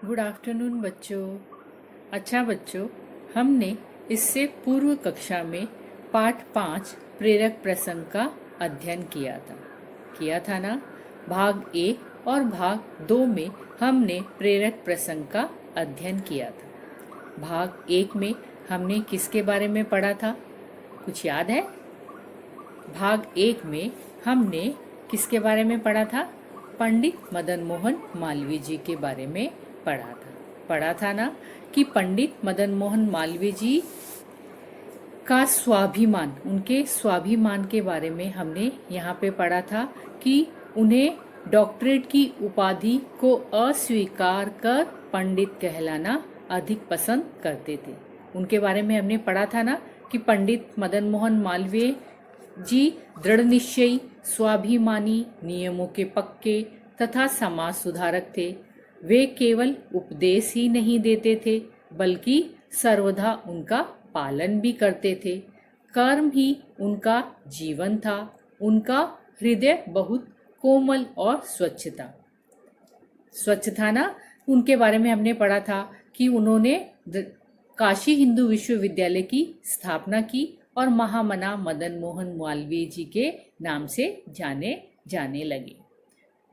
Good afternoon बच्चों। अच्छा बच्चों, हमने इससे पूर्व कक्षा में पाठ 5 प्रेरक प्रसंग का अध्ययन किया था ना। भाग 1 और भाग 2 में हमने प्रेरक प्रसंग का अध्ययन किया था। भाग 1 में हमने किसके बारे में पढ़ा था, कुछ याद है? भाग 1 में हमने किसके बारे में पढ़ा था? पंडित मदन मोहन मालवीय जी के बारे में पढ़ा था ना, कि पंडित मदन मोहन मालवीय जी का स्वाभिमान, उनके स्वाभिमान के बारे में हमने यहाँ पे पढ़ा था कि उन्हें डॉक्टरेट की उपाधि को अस्वीकार कर पंडित कहलाना अधिक पसंद करते थे। उनके बारे में हमने पढ़ा था ना कि पंडित मदन मोहन मालवीय जी दृढ़ निश्चयी, स्वाभिमानी, नियमों के पक्के तथा समाज सुधारक थे। वे केवल उपदेश ही नहीं देते थे बल्कि सर्वदा उनका पालन भी करते थे। कर्म ही उनका जीवन था। उनका हृदय बहुत कोमल और स्वच्छ था ना। उनके बारे में हमने पढ़ा था कि उन्होंने काशी हिंदू विश्वविद्यालय की स्थापना की और महामना मदन मोहन मालवीय जी के नाम से जाने लगे।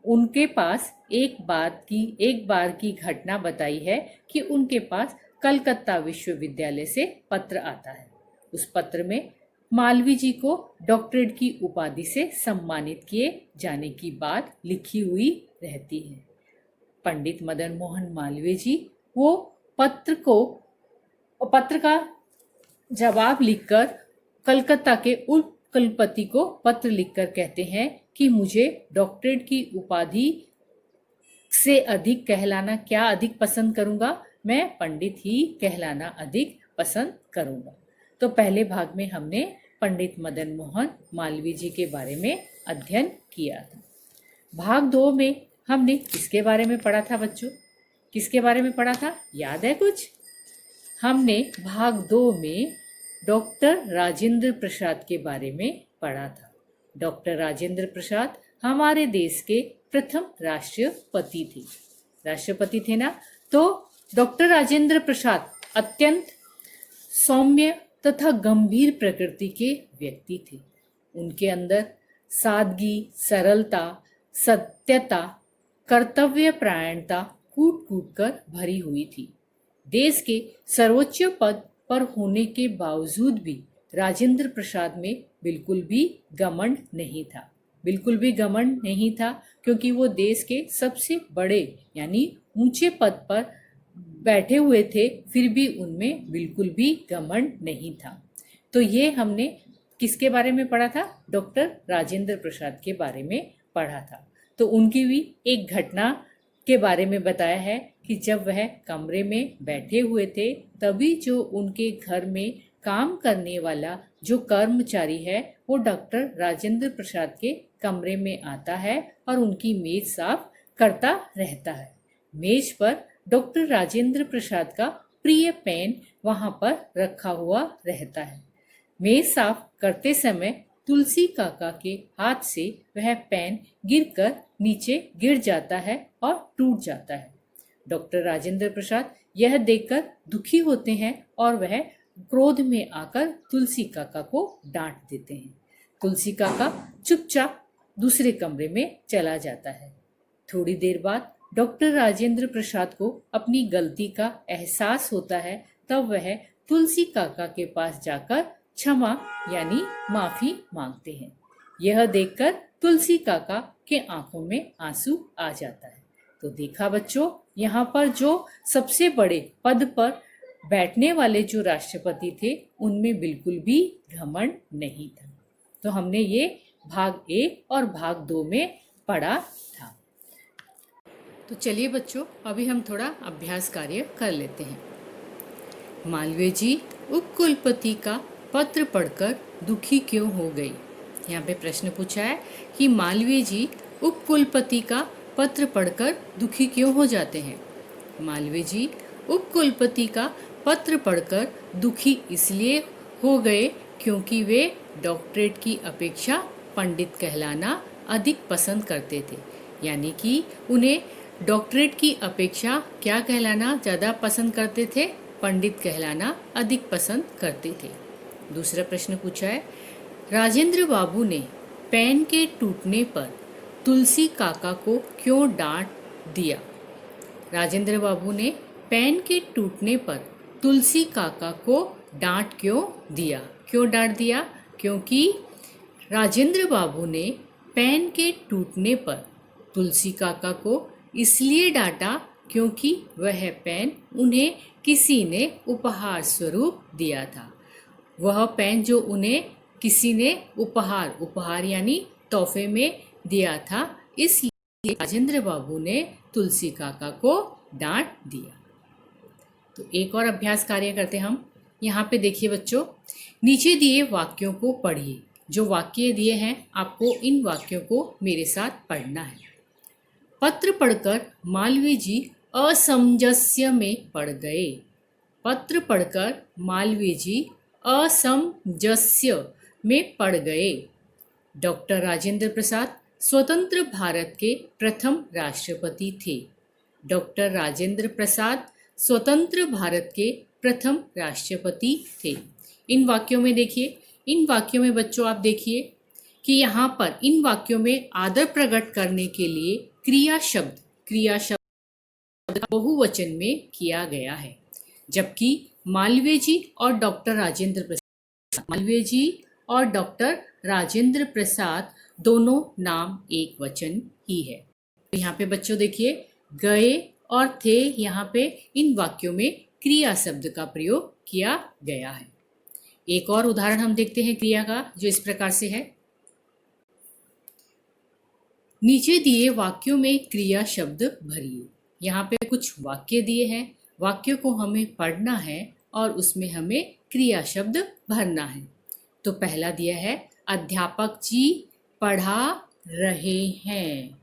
उनके पास एक बार की घटना बताई है कि उनके पास कलकत्ता विश्वविद्यालय से पत्र आता है। उस पत्र में मालवीय जी को डॉक्टरेट की उपाधि से सम्मानित किए जाने की बात लिखी हुई रहती है। पंडित मदन मोहन मालवीय जी वो पत्र का जवाब लिखकर कलकत्ता के उप कुलपति को पत्र लिखकर कहते हैं कि मुझे डॉक्टरेट की उपाधि से अधिक कहलाना क्या अधिक पसंद करूंगा, मैं पंडित ही कहलाना अधिक पसंद करूंगा। तो पहले भाग में हमने पंडित मदन मोहन मालवीय जी के बारे में अध्ययन किया था। भाग 2 में हमने किसके बारे में पढ़ा था बच्चों? किसके बारे में पढ़ा था, याद है कुछ? हमने भाग 2 में डॉक्टर राजेंद्र प्रसाद के बारे में पढ़ा था। डॉक्टर राजेंद्र प्रसाद हमारे देश के प्रथम राष्ट्रपति थे ना। तो डॉक्टर राजेंद्र प्रसाद अत्यंत सौम्य तथा गंभीर प्रकृति के व्यक्ति थे। उनके अंदर सादगी, सरलता, सत्यता, कर्तव्य परायणता कूट कूट कर भरी हुई थी। देश के सर्वोच्च पद पर होने के बावजूद भी राजेंद्र प्रसाद में बिल्कुल भी घमंड नहीं था, क्योंकि वो देश के सबसे बड़े यानी ऊंचे पद पर बैठे हुए थे, फिर भी उनमें बिल्कुल भी घमंड नहीं था। तो ये हमने किसके बारे में पढ़ा था? डॉक्टर राजेंद्र प्रसाद के बारे में पढ़ा था। तो उनकी भी एक घटना के बारे में बताया है कि जब वह कमरे में बैठे हुए थे, तभी जो उनके घर में काम करने वाला जो कर्मचारी है वो डॉक्टर राजेंद्र प्रसाद के कमरे में आता है और उनकी मेज साफ करता रहता है। मेज पर डॉक्टर राजेंद्र प्रसाद का प्रिय पेन वहां पर रखा हुआ रहता है। मेज साफ करते समय तुलसी काका के हाथ से वह पेन गिरकर नीचे गिर जाता है और टूट जाता है। डॉक्टर राजेंद्र प्रसाद यह देखकर दुखी होते हैं और वह क्रोध में आकर तुलसी काका को डांट देते हैं। तुलसी काका चुपचाप दूसरे कमरे में चला जाता है। थोड़ी देर बाद डॉक्टर राजेंद्र प्रसाद को अपनी गलती का एहसास होता है। तब वह तुलसी काका के पास जाकर क्षमा यानी माफी मांगते हैं। यह देखकर तुलसी काका के आंखों में आंसू आ जाता है। तो देखा बच्चों, यहाँ पर जो सबसे बड़े पद पर बैठने वाले जो राष्ट्रपति थे उनमें बिल्कुल भी घमंड नहीं था। तो हमने ये भाग 1 और भाग 2 में पढ़ा था। तो चलिए बच्चों, अभी हम थोड़ा अभ्यास कार्य कर लेते हैं। मालवीय जी उप कुलपति का पत्र पढ़कर दुखी क्यों हो गई? यहाँ पे प्रश्न पूछा है कि मालवीय जी उप कुलपति का पत्र पढ़कर दुखी क्यों हो जाते हैं? मालवीय जी उप कुलपति का पत्र पढ़कर दुखी इसलिए हो गए क्योंकि वे डॉक्टरेट की अपेक्षा पंडित कहलाना अधिक पसंद करते थे। यानी कि उन्हें डॉक्टरेट की अपेक्षा क्या कहलाना ज़्यादा पसंद करते थे? पंडित कहलाना अधिक पसंद करते थे। दूसरा प्रश्न पूछा है, राजेंद्र बाबू ने पेन के टूटने पर तुलसी काका को क्यों डांट दिया? राजेंद्र बाबू ने पेन के टूटने पर तुलसी काका को डांट क्यों दिया? क्यों डांट दिया? क्योंकि राजेंद्र बाबू ने पेन के टूटने पर तुलसी काका को इसलिए डांटा क्योंकि वह पेन उन्हें किसी ने उपहार स्वरूप दिया था। वह पेन जो उन्हें किसी ने उपहार यानी तोहफे में दिया था, इसलिए राजेंद्र बाबू ने तुलसी काका को डांट दिया। तो एक और अभ्यास कार्य करते हम। यहाँ पे देखिए बच्चों, नीचे दिए वाक्यों को पढ़िए। जो वाक्य दिए हैं आपको इन वाक्यों को मेरे साथ पढ़ना है। पत्र पढ़कर मालवीय जी असमंजस्य में पड़ गए। पत्र पढ़कर मालवीय जी असमंजस्य में पड़ गए। डॉक्टर राजेंद्र प्रसाद स्वतंत्र भारत के प्रथम राष्ट्रपति थे। डॉक्टर राजेंद्र प्रसाद स्वतंत्र भारत के प्रथम राष्ट्रपति थे। इन वाक्यों में देखिए, इन वाक्यों में बच्चों आप देखिए कि यहाँ पर इन वाक्यों में आदर प्रकट करने के लिए क्रिया शब्द बहुवचन में किया गया है, जबकि मालवीय जी और डॉक्टर राजेंद्र प्रसाद दोनों नाम एक वचन ही है। तो यहाँ पे बच्चों देखिए, गए और थे, यहाँ पे इन वाक्यों में क्रिया शब्द का प्रयोग किया गया है। एक और उदाहरण हम देखते हैं क्रिया का, जो इस प्रकार से है। नीचे दिए वाक्यों में क्रिया शब्द भरिए। यहाँ पे कुछ वाक्य दिए हैं, वाक्य को हमें पढ़ना है और उसमें हमें क्रिया शब्द भरना है। तो पहला दिया है, अध्यापक जी पढ़ा रहे हैं।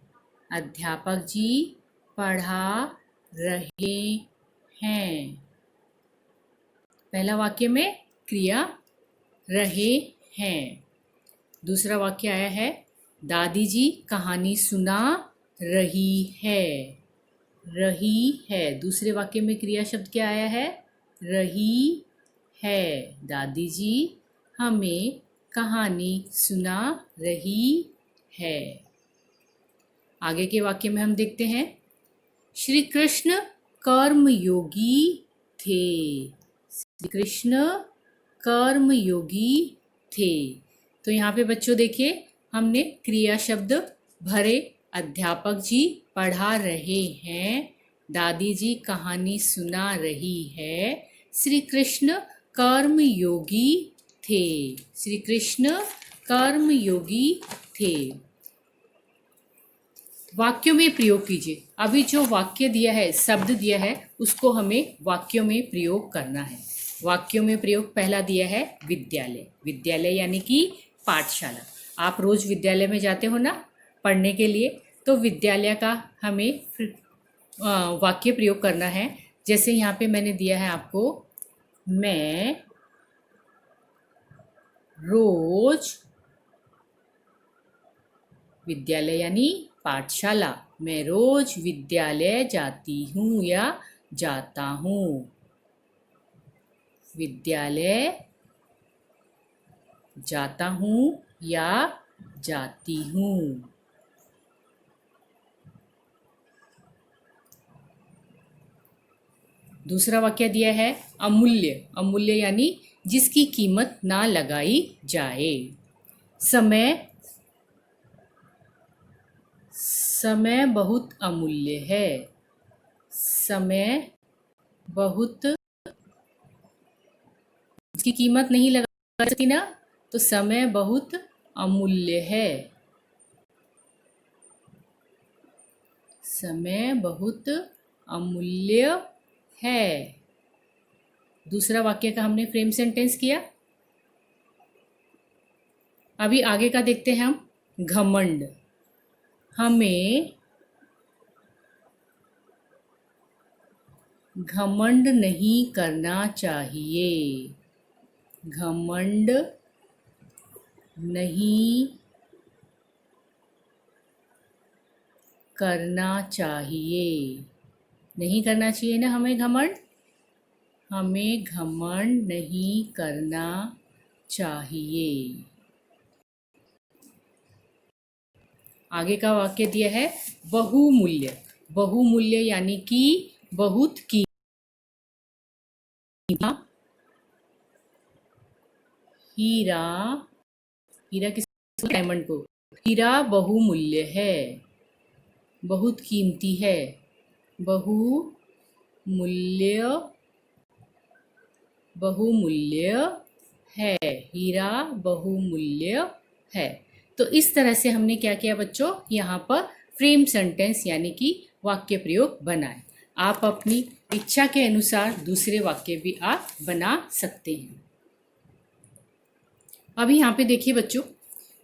अध्यापक जी पढ़ा रहे हैं। पहला वाक्य में क्रिया रहे हैं। दूसरा वाक्य आया है, दादी जी कहानी सुना रही है। रही है। दूसरे वाक्य में क्रिया शब्द क्या आया है? रही है। दादी जी हमें कहानी सुना रही है। आगे के वाक्य में हम देखते हैं, श्री कृष्ण कर्मयोगी थे। श्री कृष्ण कर्मयोगी थे। तो यहाँ पे बच्चों देखिए, हमने क्रिया शब्द भरे। अध्यापक जी पढ़ा रहे हैं, दादी जी कहानी सुना रही है, श्री कृष्ण कर्मयोगी थे। श्री कृष्ण कर्मयोगी थे। वाक्यों में प्रयोग कीजिए। अभी जो वाक्य दिया है, शब्द दिया है, उसको हमें वाक्यों में प्रयोग करना है। वाक्यों में प्रयोग पहला दिया है, विद्यालय। विद्यालय यानी कि पाठशाला। आप रोज विद्यालय में जाते हो ना पढ़ने के लिए, तो विद्यालय का हमें वाक्य प्रयोग करना है। जैसे यहाँ पे मैंने दिया है आपको, मैं रोज विद्यालय यानी पाठशाला, मैं रोज विद्यालय जाती हूँ या जाता हूँ। विद्यालय जाता हूँ या जाती हूँ। दूसरा वाक्य दिया है, अमूल्य। अमूल्य यानी जिसकी कीमत ना लगाई जाए। समय बहुत अमूल्य है। समय बहुत, इसकी कीमत नहीं लगा सकती ना, तो समय बहुत अमूल्य है। समय बहुत अमूल्य है। दूसरा वाक्य का हमने फ्रेम सेंटेंस किया। अभी आगे का देखते हैं हम, घमंड। हमें घमंड नहीं करना चाहिए। घमंड नहीं करना चाहिए। नहीं करना चाहिए ना हमें घमंड, हमें घमंड नहीं करना चाहिए। आगे का वाक्य दिया है बहुमूल्य। बहुमूल्य यानी कि बहुत कीमती। हीरा, हीरा किस, डायमंड को, हीरा बहुमूल्य है, बहुत कीमती है। बहुमूल्य, बहुमूल्य है, हीरा बहुमूल्य है। तो इस तरह से हमने क्या किया बच्चों, यहाँ पर फ्रेम सेंटेंस यानी कि वाक्य प्रयोग बनाए। आप अपनी इच्छा के अनुसार दूसरे वाक्य भी आप बना सकते हैं। अभी यहाँ पे देखिए बच्चों,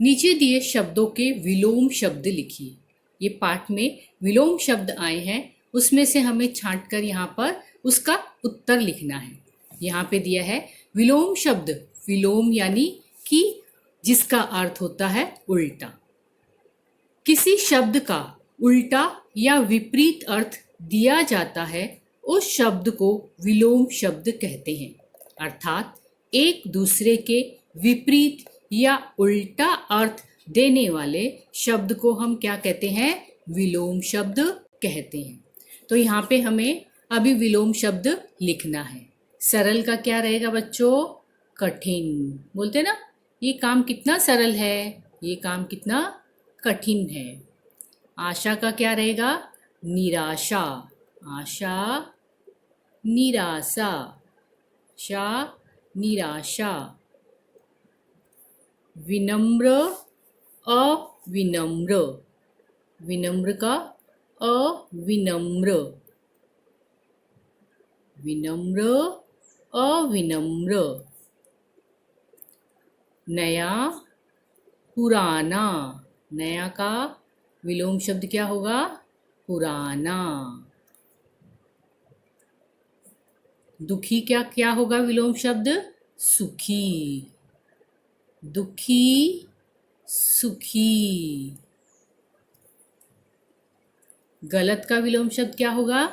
नीचे दिए शब्दों के विलोम शब्द लिखिए। ये पाठ में विलोम शब्द आए हैं, उसमें से हमें छांट कर यहाँ पर उसका उत्तर लिखना है। यहाँ पे दिया है विलोम शब्द। विलोम यानी कि जिसका अर्थ होता है उल्टा। किसी शब्द का उल्टा या विपरीत अर्थ दिया जाता है, उस शब्द को विलोम शब्द कहते हैं। अर्थात एक दूसरे के विपरीत या उल्टा अर्थ देने वाले शब्द को हम क्या कहते हैं, विलोम शब्द कहते हैं। तो यहाँ पे हमें अभी विलोम शब्द लिखना है। सरल का क्या रहेगा बच्चों, कठिन। बोलते ना, ये काम कितना सरल है, ये काम कितना कठिन है। आशा का क्या रहेगा, निराशा। आशा, निराशा, शा, निराशा। विनम्र, अविनम्र। विनम्र का अविनम्र। विनम्र, अविनम्र। नया, पुराना। नया का विलोम शब्द क्या होगा, पुराना। दुखी क्या क्या होगा विलोम शब्द, सुखी। दुखी, सुखी। गलत का विलोम शब्द क्या होगा,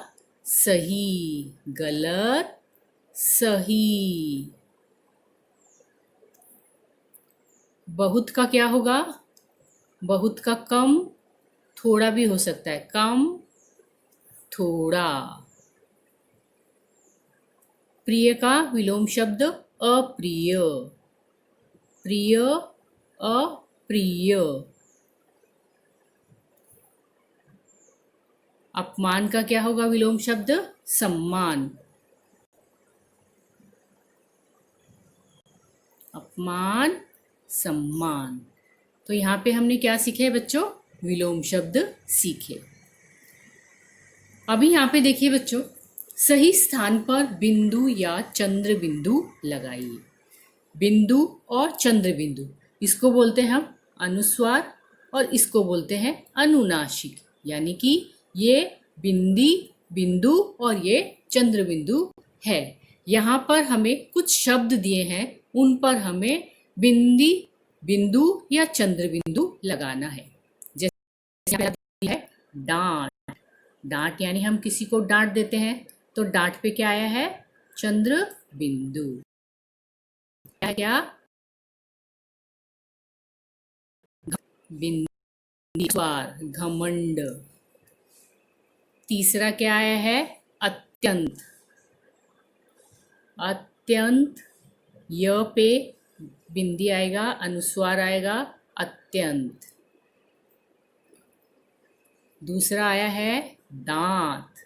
सही। गलत, सही। बहुत का क्या होगा, बहुत का कम, थोड़ा भी हो सकता है, कम, थोड़ा। प्रिय का विलोम शब्द अप्रिय। प्रिय, अप्रिय। अपमान का क्या होगा विलोम शब्द, सम्मान। अपमान, सम्मान। तो यहाँ पे हमने क्या सीखे बच्चों, विलोम शब्द सीखे। अभी यहाँ पे देखिए बच्चों, सही स्थान पर बिंदु या चंद्र बिंदु लगाइए। बिंदु और चंद्र बिंदु, इसको बोलते हैं हम अनुस्वार और इसको बोलते हैं अनुनासिक। यानी कि ये बिंदी बिंदु और ये चंद्र बिंदु है। यहाँ पर हमें कुछ शब्द दिए हैं, उन पर हमें बिंदी बिंदु या चंद्र बिंदु लगाना है। जैसे है डांट। डांट यानी हम किसी को डांट देते हैं, तो डांट पे क्या आया है, चंद्र बिंदु। क्या, बिंदीस्वार, घमंड। तीसरा क्या आया है, अत्यंत। अत्यंत, य पे बिंदी आएगा, अनुस्वार आएगा, अत्यंत। दूसरा आया है दांत,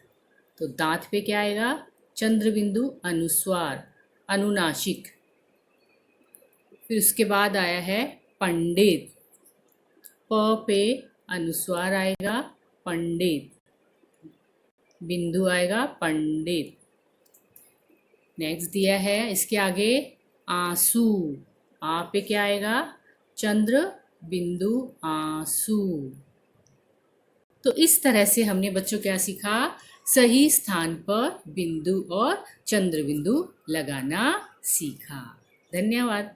तो दांत पे क्या आएगा, चंद्र बिंदु, अनुस्वार, अनुनासिक। फिर उसके बाद आया है पंडित, प पे अनुस्वार आएगा, पंडित, बिंदु आएगा, पंडित। नेक्स्ट दिया है इसके आगे आंसू, आ पे क्या आएगा, चंद्र बिंदु, आंसू। तो इस तरह से हमने बच्चों क्या सीखा, सही स्थान पर बिंदु और चंद्र बिंदु लगाना सीखा। धन्यवाद।